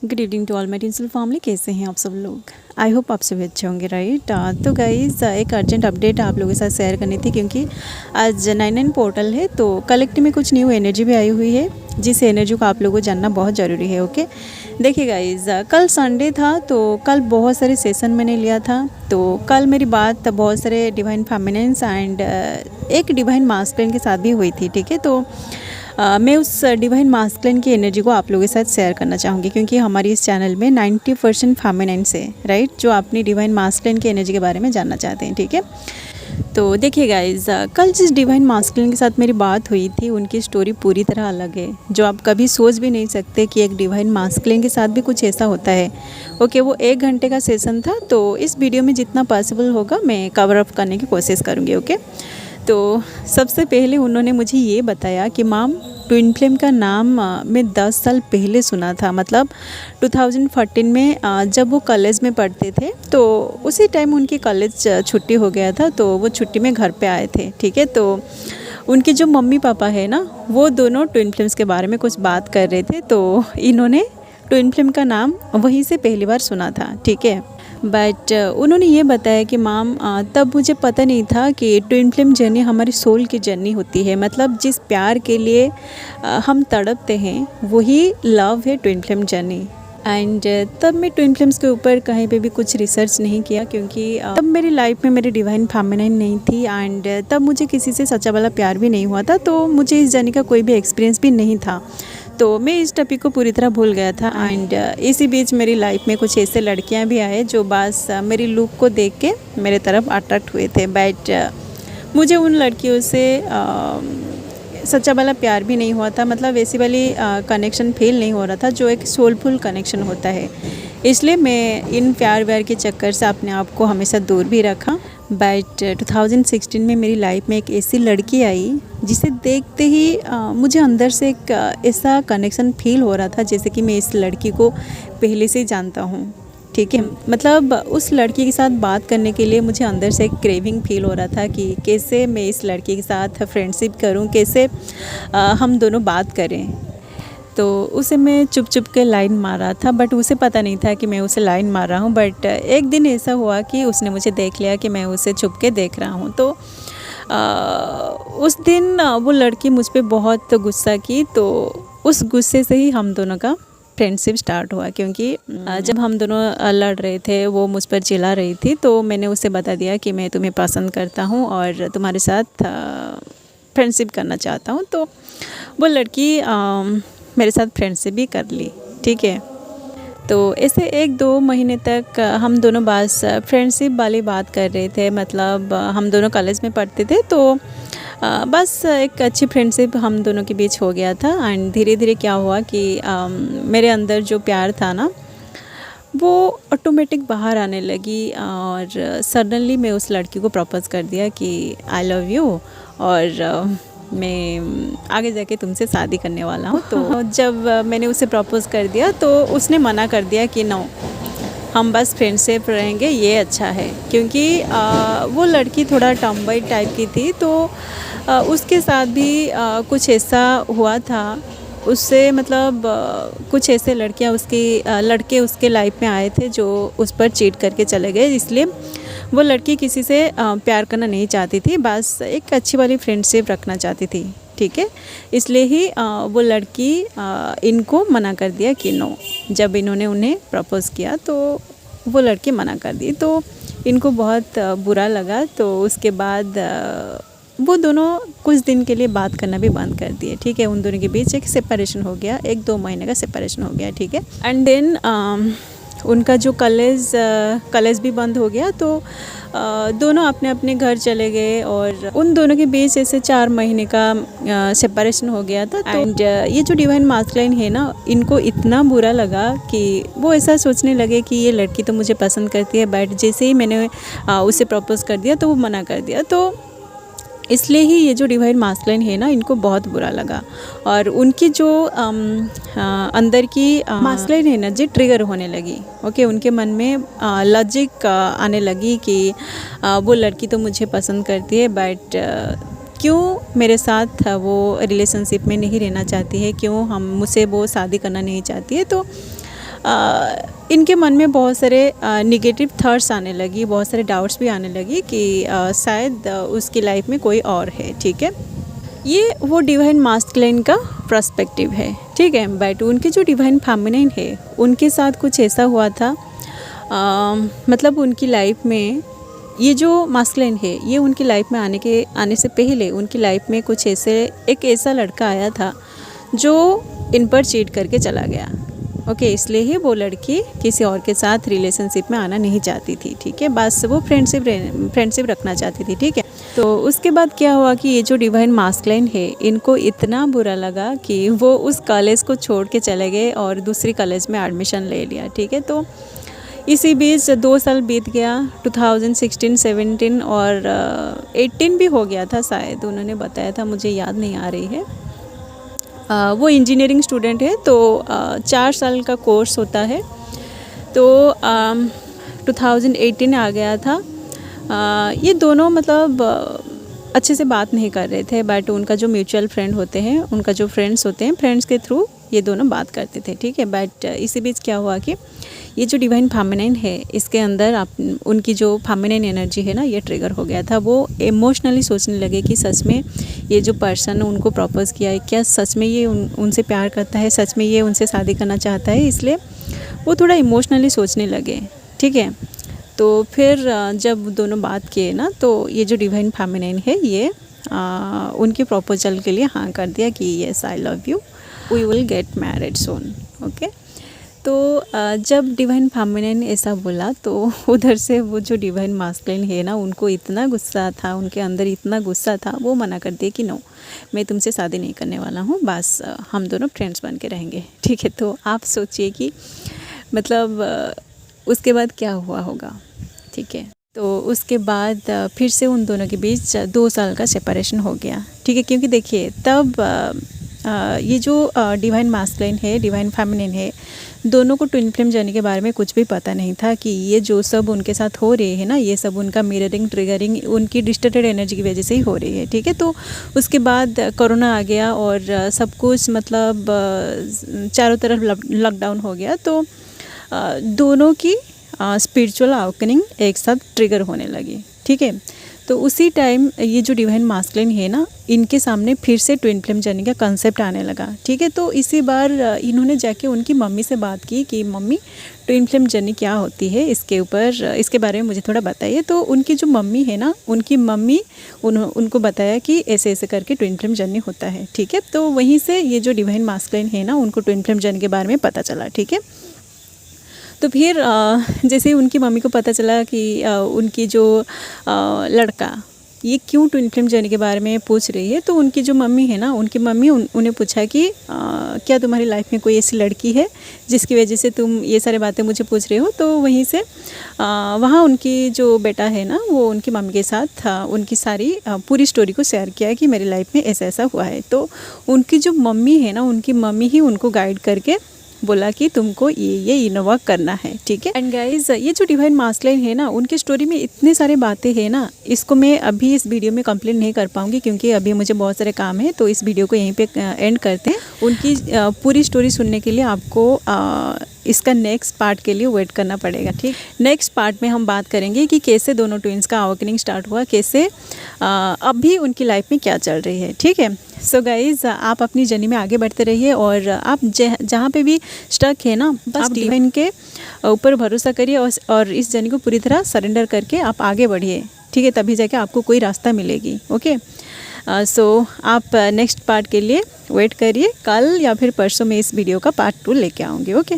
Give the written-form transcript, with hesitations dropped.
Good evening to all my digital family. कैसे हैं आप सब लोग? आई होप आप सभी अच्छे होंगे, राइट। तो गाइज़ एक अर्जेंट अपडेट आप लोगों के साथ शेयर करनी थी, क्योंकि आज 9/9 पोर्टल है, तो कलेक्टिव में कुछ न्यू एनर्जी भी आई हुई है, जिस एनर्जी को आप लोगों को जानना बहुत ज़रूरी है। ओके, देखिए गाइज़, कल संडे था, तो कल बहुत सारे सेशन मैंने लिया था। तो कल मेरी बात बहुत सारे डिवाइन फेमिनिन्स एंड एक डिवाइन मास्कुलिन के साथ भी हुई थी, ठीक है। तो मैं उस डिवाइन मास्कुलिन की एनर्जी को आप लोगों के साथ शेयर करना चाहूँगी, क्योंकि हमारी इस चैनल में 90% फेमिनिन्स है, राइट, जो अपनी डिवाइन मास्कुलिन की एनर्जी के बारे में जानना चाहते हैं, ठीक है। तो देखिए गाइज़, कल जिस डिवाइन मास्कुलिन के साथ मेरी बात हुई थी, उनकी स्टोरी पूरी तरह अलग है, जो आप कभी सोच भी नहीं सकते कि एक डिवाइन मास्कुलिन के साथ भी कुछ ऐसा होता है। ओके, वो 1 घंटे का सेशन था, तो इस वीडियो में जितना पॉसिबल होगा मैं कवर अप करने की कोशिश करूँगी। ओके, तो सबसे पहले उन्होंने मुझे ये बताया कि मैम, ट्विन फ्लेम का नाम मैं 10 साल पहले सुना था, मतलब 2014 में जब वो कॉलेज में पढ़ते थे, तो उसी टाइम उनकी कॉलेज छुट्टी हो गया था, तो वो छुट्टी में घर पे आए थे, ठीक है। तो उनके जो मम्मी पापा है ना, वो दोनों ट्विन फ्लेम्स के बारे में कुछ बात कर रहे थे, तो इन्होंने ट्विन फ्लेम का नाम वहीं से पहली बार सुना था, ठीक है। बट उन्होंने ये बताया कि मैम, तब मुझे पता नहीं था कि ट्विन फ्लेम जर्नी हमारी सोल की जर्नी होती है, मतलब जिस प्यार के लिए हम तड़पते हैं, वही लव है ट्विन फ्लेम जर्नी। एंड तब मैं ट्विन फ्लेम्स के ऊपर कहीं पे भी कुछ रिसर्च नहीं किया, क्योंकि तब मेरी लाइफ में मेरी डिवाइन फेमिनिन नहीं थी, एंड तब मुझे किसी से सच्चा वाला प्यार भी नहीं हुआ था, तो मुझे इस जर्नी का कोई भी एक्सपीरियंस भी नहीं था, तो मैं इस टॉपिक को पूरी तरह भूल गया था। एंड इसी बीच मेरी लाइफ में कुछ ऐसे लड़कियां भी आए जो बस मेरी लुक को देख के मेरे तरफ अट्रैक्ट हुए थे, बट मुझे उन लड़कियों से सच्चा वाला प्यार भी नहीं हुआ था, मतलब वैसी वाली कनेक्शन फील नहीं हो रहा था जो एक सोलफुल कनेक्शन होता है। इसलिए मैं इन प्यार व्यार के चक्कर से अपने आप को हमेशा दूर भी रखा। बट 2016 में मेरी लाइफ में एक ऐसी लड़की आई जिसे देखते ही मुझे अंदर से एक ऐसा कनेक्शन फील हो रहा था, जैसे कि मैं इस लड़की को पहले से जानता हूँ, ठीक है। मतलब उस लड़की के साथ बात करने के लिए मुझे अंदर से एक क्रेविंग फील हो रहा था कि कैसे मैं इस लड़की के साथ फ्रेंडशिप करूं, कैसे हम दोनों बात करें। तो उसे मैं चुप चुप के लाइन मार रहा था, बट उसे पता नहीं था कि मैं उसे लाइन मार रहा हूँ। बट एक दिन ऐसा हुआ कि उसने मुझे देख लिया कि मैं उसे छुप के देख रहा हूँ, तो उस दिन वो लड़की मुझ पर बहुत गुस्सा की, तो उस गुस्से से ही हम दोनों का फ्रेंडशिप स्टार्ट हुआ। क्योंकि जब हम दोनों लड़ रहे थे, वो मुझ पर चिल्ला रही थी, तो मैंने उसे बता दिया कि मैं तुम्हें पसंद करता हूँ और तुम्हारे साथ फ्रेंडशिप करना चाहता हूँ। तो वो लड़की मेरे साथ फ्रेंडशिप भी कर ली, ठीक है। तो ऐसे 1-2 महीने तक हम दोनों बस फ्रेंडशिप वाली बात कर रहे थे, मतलब हम दोनों कॉलेज में पढ़ते थे, तो बस एक अच्छी फ्रेंडशिप हम दोनों के बीच हो गया था। एंड धीरे धीरे क्या हुआ कि मेरे अंदर जो प्यार था ना, वो ऑटोमेटिक बाहर आने लगी, और सडनली मैं उस लड़की को प्रपोज़ कर दिया कि आई लव यू, और मैं आगे जाके तुमसे शादी करने वाला हूँ। तो जब मैंने उसे प्रपोज़ कर दिया, तो उसने मना कर दिया कि नो, हम बस फ्रेंडशिप रहेंगे, ये अच्छा है। क्योंकि वो लड़की थोड़ा टॉमबॉय टाइप की थी, तो उसके साथ भी कुछ ऐसा हुआ था उससे, मतलब कुछ ऐसे लड़के उसके लाइफ में आए थे जो उस पर चीट करके चले गए, इसलिए वो लड़की किसी से प्यार करना नहीं चाहती थी, बस एक अच्छी वाली फ्रेंडशिप रखना चाहती थी, ठीक है। इसलिए ही वो लड़की इनको मना कर दिया कि नो। जब इन्होंने उन्हें प्रपोज़ किया, तो वो लड़की मना कर दी, तो इनको बहुत बुरा लगा। तो उसके बाद वो दोनों कुछ दिन के लिए बात करना भी बंद कर दिए, ठीक है। उन दोनों के बीच एक सेपरेशन हो गया, 1-2 महीने का सेपरेशन हो गया, ठीक है। एंड देन उनका जो कॉलेज भी बंद हो गया, तो दोनों अपने अपने घर चले गए, और उन दोनों के बीच ऐसे 4 महीने का सेपरेशन हो गया था। एंड ये जो डिवाइन मास्कुलिन है ना, इनको इतना बुरा लगा कि वो ऐसा सोचने लगे कि ये लड़की तो मुझे पसंद करती है, बट जैसे ही मैंने उसे प्रपोज़ कर दिया, तो वो मना कर दिया। तो इसलिए ही ये जो डिवाइन मास्कुलिन है ना, इनको बहुत बुरा लगा, और उनकी जो अंदर की मास्कुलिन एनर्जी ट्रिगर होने लगी। ओके, उनके मन में लॉजिक आने लगी कि वो लड़की तो मुझे पसंद करती है, बट क्यों मेरे साथ वो रिलेशनशिप में नहीं रहना चाहती है, क्यों मुझसे वो शादी करना नहीं चाहती है। तो इनके मन में बहुत सारे निगेटिव थॉट्स आने लगी, बहुत सारे डाउट्स भी आने लगी कि शायद उसकी लाइफ में कोई और है। ठीक है, ये वो डिवाइन मास्कुलिन का पर्सपेक्टिव है। ठीक है, बट उनके जो डिवाइन फेमिनिन है उनके साथ कुछ ऐसा हुआ था, मतलब उनकी लाइफ में ये जो मास्कुलिन है ये उनकी लाइफ में आने से पहले उनकी लाइफ में कुछ एक ऐसा लड़का आया था जो इन पर चीट करके चला गया। ओके, इसलिए ही वो लड़की किसी और के साथ रिलेशनशिप में आना नहीं चाहती थी। ठीक है, बस वो फ्रेंडशिप रखना चाहती थी। ठीक है, तो उसके बाद क्या हुआ कि ये जो डिवाइन मास्कुलिन है इनको इतना बुरा लगा कि वो उस कॉलेज को छोड़ के चले गए और दूसरी कॉलेज में एडमिशन ले लिया। ठीक है, तो इसी बीच 2 साल बीत गया, 2016, 17 और 18 भी हो गया था शायद, उन्होंने बताया था, मुझे याद नहीं आ रही है। वो इंजीनियरिंग स्टूडेंट है, तो 4 साल का कोर्स होता है। तो 2018 आ गया था। ये दोनों मतलब अच्छे से बात नहीं कर रहे थे, बट उनका जो म्यूचुअल फ्रेंड होते हैं, उनका जो फ्रेंड्स होते हैं, फ्रेंड्स के थ्रू ये दोनों बात करते थे। ठीक है, बट इसी बीच क्या हुआ कि ये जो डिवाइन फेमिनिन है इसके अंदर उनकी जो फेमिनिन एनर्जी है ना, ये ट्रिगर हो गया था। वो इमोशनली सोचने लगे कि सच में ये जो पर्सन उनको प्रपोज किया है, क्या सच में ये उनसे प्यार करता है, सच में ये उनसे शादी करना चाहता है। इसलिए वो थोड़ा इमोशनली सोचने लगे। ठीक है, तो फिर जब दोनों बात किए ना, तो ये जो डिवाइन फेमिनिन है ये उनके प्रपोजल के लिए हाँ कर दिया कि yes I love you, we will get married soon. Okay, तो जब डिवाइन फेमिनिन ऐसा बोला तो उधर से वो जो डिवाइन मास्कुलिन है ना, उनको इतना गुस्सा था, उनके अंदर इतना गुस्सा था, वो मना कर दिए कि नो, मैं तुमसे शादी नहीं करने वाला हूँ, बस हम दोनों फ्रेंड्स बन के रहेंगे। ठीक है, तो आप सोचिए कि मतलब उसके बाद क्या हुआ होगा। ठीक है, तो उसके बाद फिर से उन दोनों के बीच 2 साल का सेपरेशन हो गया। ठीक है, क्योंकि देखिए तब ये जो डिवाइन मास्कुलिन है, डिवाइन फेमिनिन है, दोनों को ट्विन फ्लेम जर्नी के बारे में कुछ भी पता नहीं था कि ये जो सब उनके साथ हो रही है ना, ये सब उनका मिररिंग ट्रिगरिंग उनकी डिस्टर्टेड एनर्जी की वजह से ही हो रही है। ठीक है, तो उसके बाद कोरोना आ गया और सब कुछ मतलब चारों तरफ लॉकडाउन हो गया, तो दोनों की स्पिरिचुअल अवेकनिंग एक साथ ट्रिगर होने लगी। ठीक है, तो उसी टाइम ये जो डिवाइन मास्कुलिन है ना, इनके सामने फिर से ट्विन फ्लेम जर्नी का कंसेप्ट आने लगा। ठीक है, तो इसी बार इन्होंने जाके उनकी मम्मी से बात की कि मम्मी ट्विन फ्लेम जर्नी क्या होती है, इसके बारे में मुझे थोड़ा बताइए। तो उनकी जो मम्मी है ना, उनकी मम्मी उनको बताया कि ऐसे ऐसे करके ट्विन फ्लेम जर्नी होता है। ठीक है, तो वहीं से ये जो डिवाइन मास्कुलिन है ना, उनको ट्विन फ्लेम जर्नी के बारे में पता चला। ठीक है, तो फिर जैसे उनकी मम्मी को पता चला कि उनकी जो लड़का ये क्यों ट्विन फ्लेम जर्नी के बारे में पूछ रही है, तो उनकी जो मम्मी है ना, उनकी मम्मी उन्हें पूछा कि क्या तुम्हारी लाइफ में कोई ऐसी लड़की है जिसकी वजह से तुम ये सारी बातें मुझे पूछ रहे हो। तो वहीं से वहाँ उनकी जो बेटा है ना, वो उनकी मम्मी के साथ उनकी सारी पूरी स्टोरी को शेयर किया कि मेरी लाइफ में ऐसा ऐसा हुआ है। तो उनकी जो मम्मी है ना, उनकी मम्मी ही उनको गाइड करके बोला कि तुमको ये इनोवा करना है। ठीक है, एंड गाइज ये जो डिवाइन मास्कुलिन है ना, उनकी स्टोरी में इतने सारे बातें हैं ना, इसको मैं अभी इस वीडियो में कंप्लीट नहीं कर पाऊंगी क्योंकि अभी मुझे बहुत सारे काम है। तो इस वीडियो को यहीं पे एंड करते हैं। उनकी पूरी स्टोरी सुनने के लिए आपको इसका नेक्स्ट पार्ट के लिए वेट करना पड़ेगा। ठीक, नेक्स्ट पार्ट में हम बात करेंगे कि कैसे दोनों ट्विंस का अवेकनिंग स्टार्ट हुआ, कैसे अभी उनकी लाइफ में क्या चल रही है। ठीक है, सो गाइज आप अपनी जर्नी में आगे बढ़ते रहिए और आप जहाँ पे भी स्टक है ना, बस आप डिवाइन के ऊपर भरोसा करिए और इस जर्नी को पूरी तरह सरेंडर करके आप आगे बढ़िए। ठीक है, तभी जाके आपको कोई रास्ता मिलेगी। ओके, सो आप नेक्स्ट पार्ट के लिए वेट करिए। कल या फिर परसों में इस वीडियो का पार्ट 2 लेके आऊँगी। ओके।